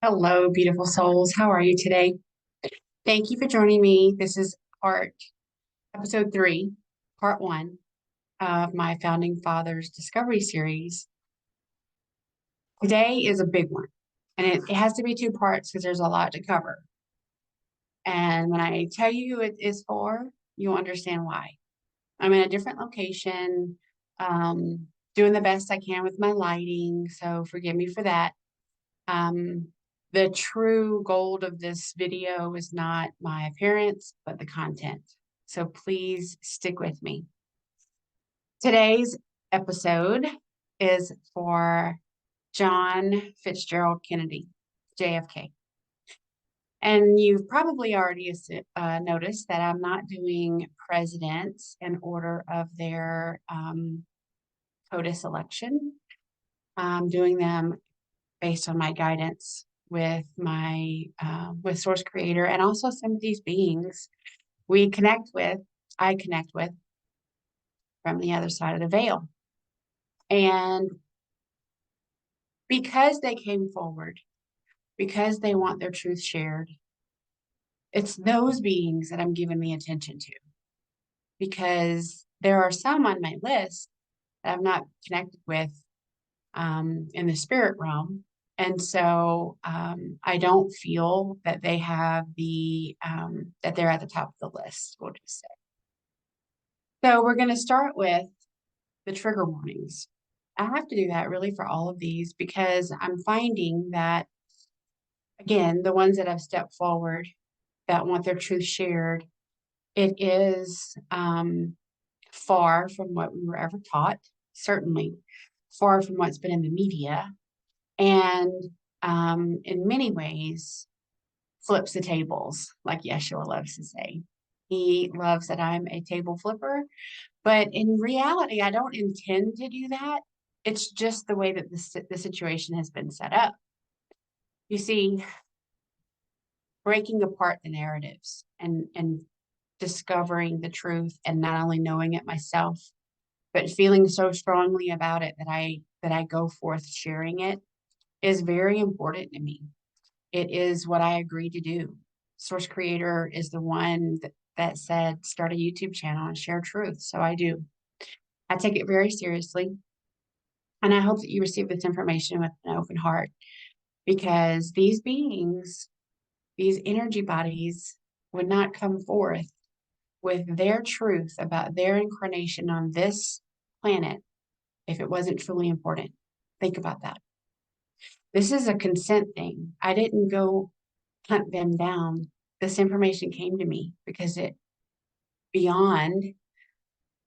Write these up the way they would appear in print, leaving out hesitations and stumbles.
Hello, beautiful souls. How are you today? Thank you for joining me. This is episode 3, part 1 of my Founding Fathers Discovery series. Today is a big one, and it has to be 2 parts because there's a lot to cover. And when I tell you who it is for, you'll understand why. I'm in a different location, doing the best I can with my lighting, so forgive me for that. Um, the true gold of this video is not my appearance, but the content. So please stick with me. Today's episode is for John Fitzgerald Kennedy, JFK. And you've probably already noticed that I'm not doing presidents in order of their POTUS election. I'm doing them based on my guidance with my with Source Creator, and also some of these beings I connect with from the other side of the veil. And because they came forward, because they want their truth shared, it's those beings that I'm giving the attention to. Because there are some on my list that I've not connected with in the spirit realm. And so I don't feel that they have that they're at the top of the list, we'll just say. So we're going to start with the trigger warnings. I have to do that really for all of these because I'm finding that, again, the ones that have stepped forward that want their truth shared, it is far from what we were ever taught, certainly far from what's been in the media, and in many ways flips the tables, like Yeshua loves to say. He loves that I'm a table flipper, but in reality, I don't intend to do that. It's just the way that the situation has been set up. You see, breaking apart the narratives and discovering the truth, and not only knowing it myself, but feeling so strongly about it that I go forth sharing it is very important to me. It is what I agreed to do. Source Creator is the one that said, start a YouTube channel and share truth. So I do. I take it very seriously. And I hope that you receive this information with an open heart, because these beings, these energy bodies, would not come forth with their truth about their incarnation on this planet if it wasn't truly important. Think about that. This is a consent thing. I didn't go hunt them down. This information came to me because it beyond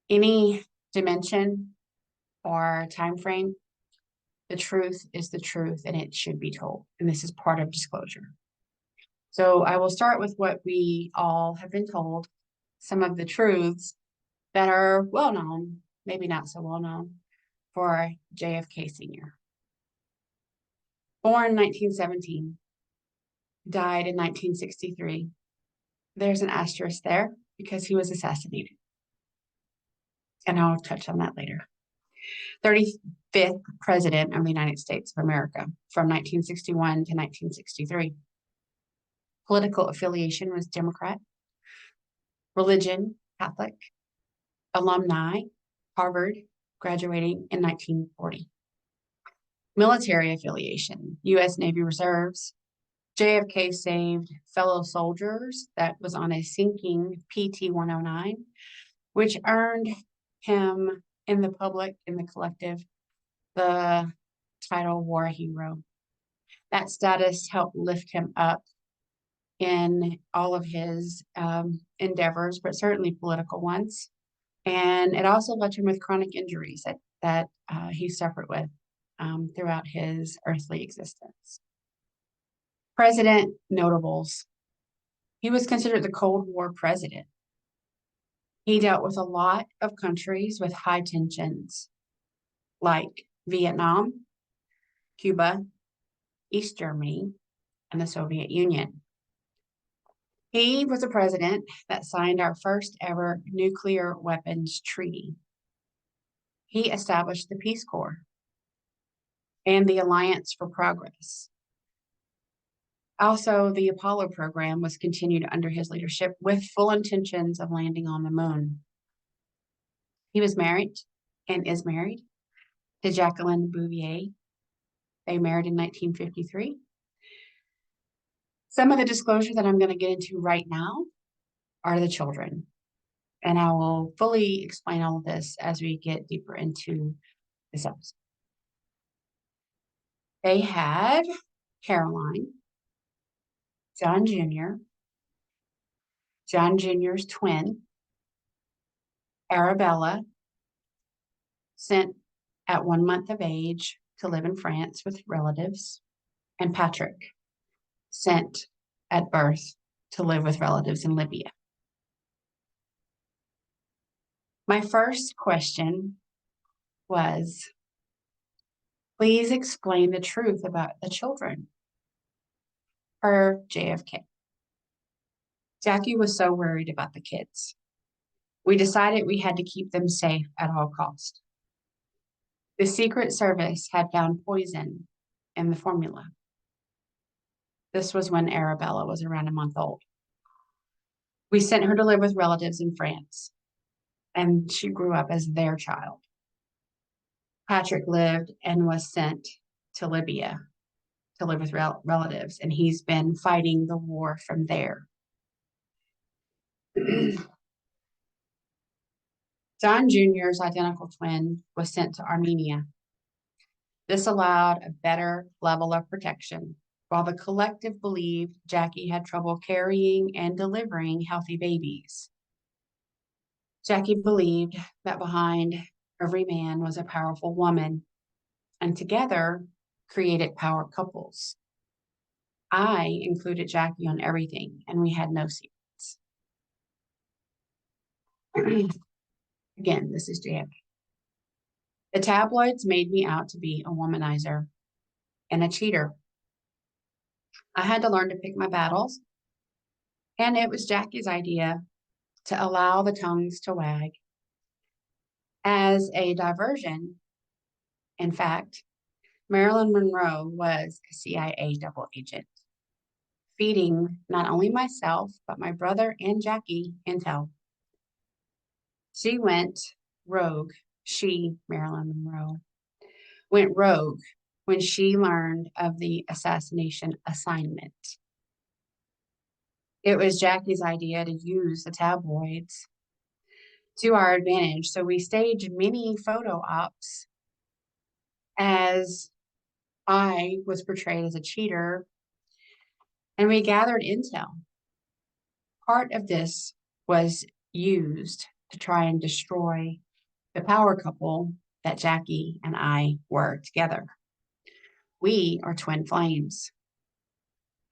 any dimension or time frame, the truth is the truth and it should be told. And this is part of disclosure. So I will start with what we all have been told, some of the truths that are well known, maybe not so well known, for JFK Sr. Born 1917, died in 1963. There's an asterisk there because he was assassinated. And I'll touch on that later. 35th President of the United States of America from 1961 to 1963. Political affiliation was Democrat. Religion, Catholic. Alumni, Harvard, graduating in 1940. Military affiliation, U.S. Navy Reserves. JFK saved fellow soldiers that was on a sinking PT-109, which earned him in the public, in the collective, the title War Hero. That status helped lift him up in all of his endeavors, but certainly political ones. And it also left him with chronic injuries that he suffered with throughout his earthly existence. President notables. He was considered the Cold War president. He dealt with a lot of countries with high tensions, like Vietnam, Cuba, East Germany, and the Soviet Union. He was a president that signed our first ever nuclear weapons treaty. He established the Peace Corps and the Alliance for Progress. Also, the Apollo program was continued under his leadership with full intentions of landing on the moon. He was married and is married to Jacqueline Bouvier. They married in 1953. Some of the disclosure that I'm going to get into right now are the children. And I will fully explain all of this as we get deeper into this episode. They had Caroline, John Jr., John Jr.'s twin, Arabella, sent at 1 month of age to live in France with relatives, and Patrick, sent at birth to live with relatives in Libya. My first question was, please explain the truth about the children. Per JFK. Jackie was so worried about the kids. We decided we had to keep them safe at all costs. The Secret Service had found poison in the formula. This was when Arabella was around a month old. We sent her to live with relatives in France, and she grew up as their child. Patrick lived and was sent to Libya to live with relatives, and he's been fighting the war from there. John Jr.'s identical twin was sent to Armenia. This allowed a better level of protection, while the collective believed Jackie had trouble carrying and delivering healthy babies. Jackie believed that behind every man was a powerful woman, and together created power couples. I included Jackie on everything, and we had no secrets. Again, this is JFK. The tabloids made me out to be a womanizer and a cheater. I had to learn to pick my battles, and it was Jackie's idea to allow the tongues to wag. As a diversion, in fact, Marilyn Monroe was a CIA double agent, feeding not only myself, but my brother and Jackie, intel. She went rogue. Marilyn Monroe, went rogue when she learned of the assassination assignment. It was Jackie's idea to use the tabloids to our advantage. So we staged many photo ops as I was portrayed as a cheater, and we gathered intel. Part of this was used to try and destroy the power couple that Jackie and I were together. We are twin flames,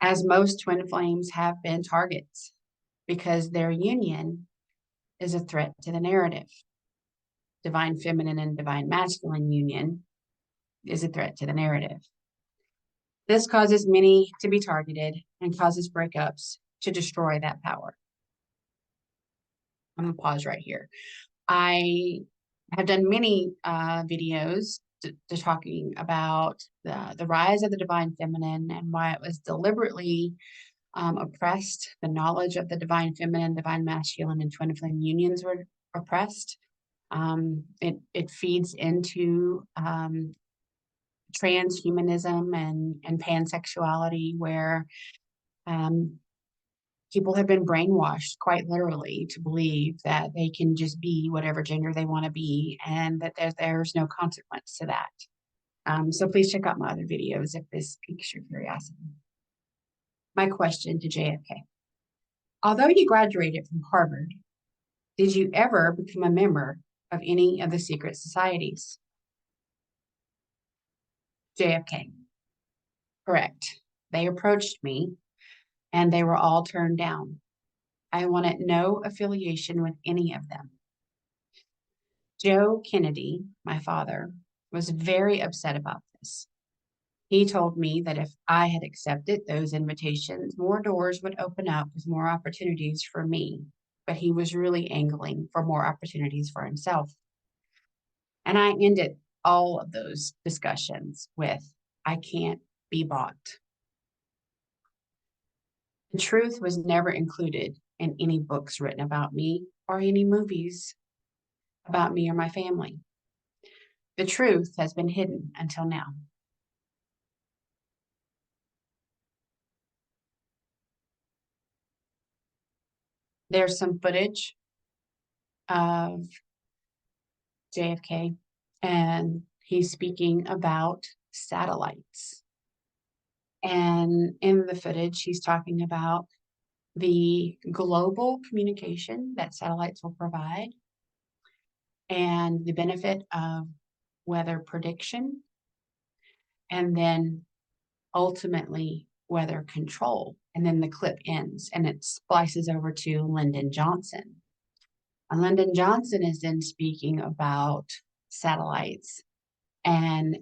as most twin flames have been targets, because their union is a threat to the narrative. Divine feminine and divine masculine union is a threat to the narrative. This causes many to be targeted and causes breakups to destroy that power. I'm gonna pause right here. I have done many videos to talking about the rise of the divine feminine and why it was deliberately oppressed. The knowledge of the divine feminine, divine masculine, and twin flame unions were oppressed. It feeds into transhumanism and pansexuality, where people have been brainwashed quite literally to believe that they can just be whatever gender they want to be, and that there's no consequence to that. So please check out my other videos if this piques your curiosity. My question to JFK. Although you graduated from Harvard, did you ever become a member of any of the secret societies? JFK. Correct. They approached me and they were all turned down. I wanted no affiliation with any of them. Joe Kennedy, my father, was very upset about this. He told me that if I had accepted those invitations, more doors would open up with more opportunities for me, but he was really angling for more opportunities for himself. And I ended all of those discussions with, I can't be bought. The truth was never included in any books written about me or any movies about me or my family. The truth has been hidden until now. There's some footage of JFK, and he's speaking about satellites. And in the footage, he's talking about the global communication that satellites will provide and the benefit of weather prediction, and then ultimately weather control. And then the clip ends and it splices over to Lyndon Johnson. And Lyndon Johnson is then speaking about satellites, and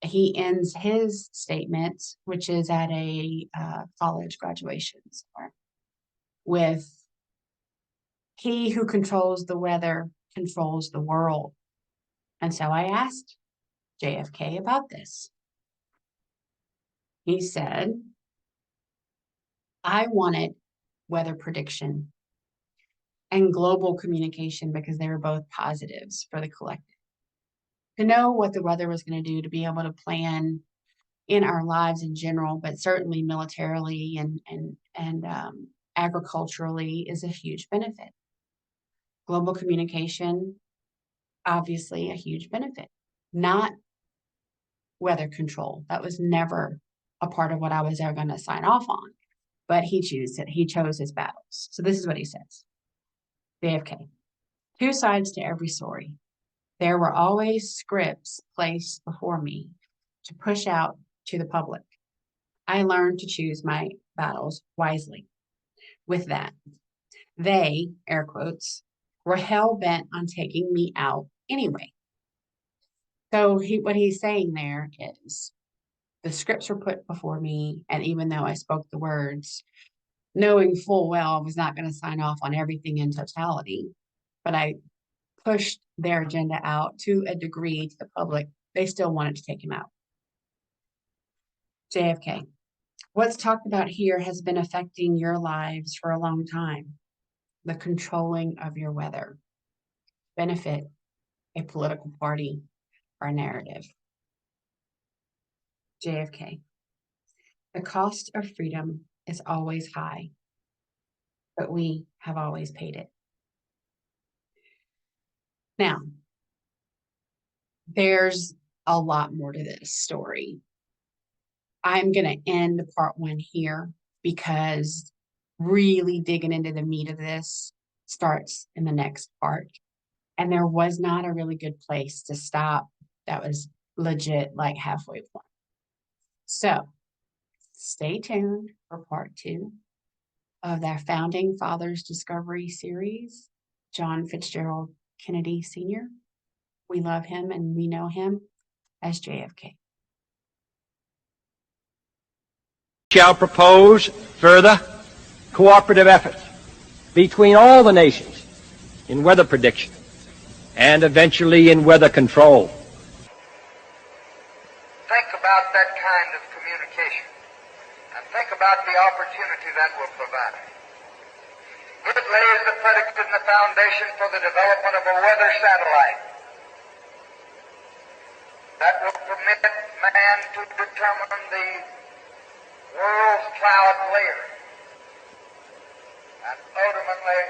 he ends his statement, which is at a college graduation, with "He who controls the weather controls the world." And so I asked JFK about this. He said, "I wanted weather prediction and global communication because they were both positives for the collective. To know what the weather was going to do, to be able to plan in our lives in general, but certainly militarily and agriculturally, is a huge benefit. Global communication, obviously a huge benefit. Not weather control. That was never a part of what I was ever going to sign off on. But he chose his battles. So this is what he says. JFK. Two sides to every story. There were always scripts placed before me to push out to the public. I learned to choose my battles wisely. With that, they, air quotes, were hell-bent on taking me out anyway. So what he's saying there is the scripts were put before me, and even though I spoke the words, knowing full well I was not going to sign off on everything in totality, but I pushed their agenda out to a degree to the public, they still wanted to take him out. JFK. What's talked about here has been affecting your lives for a long time. The controlling of your weather. Benefit a political party or narrative. JFK. The cost of freedom is always high, but we have always paid it. Now, there's a lot more to this story. I'm going to end part one here because really digging into the meat of this starts in the next part. And there was not a really good place to stop that was legit, like halfway point. So stay tuned for part two of their Founding Fathers Discovery series, John Fitzgerald Kennedy Sr. We love him and we know him as JFK. Shall propose further cooperative efforts between all the nations in weather prediction and eventually in weather control. Think about that kind of communication and think about the opportunity that will provide. It lays the predicate and the foundation for the development of a weather satellite that will permit man to determine the world's cloud layer and ultimately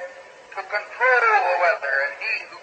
to control the weather, and he who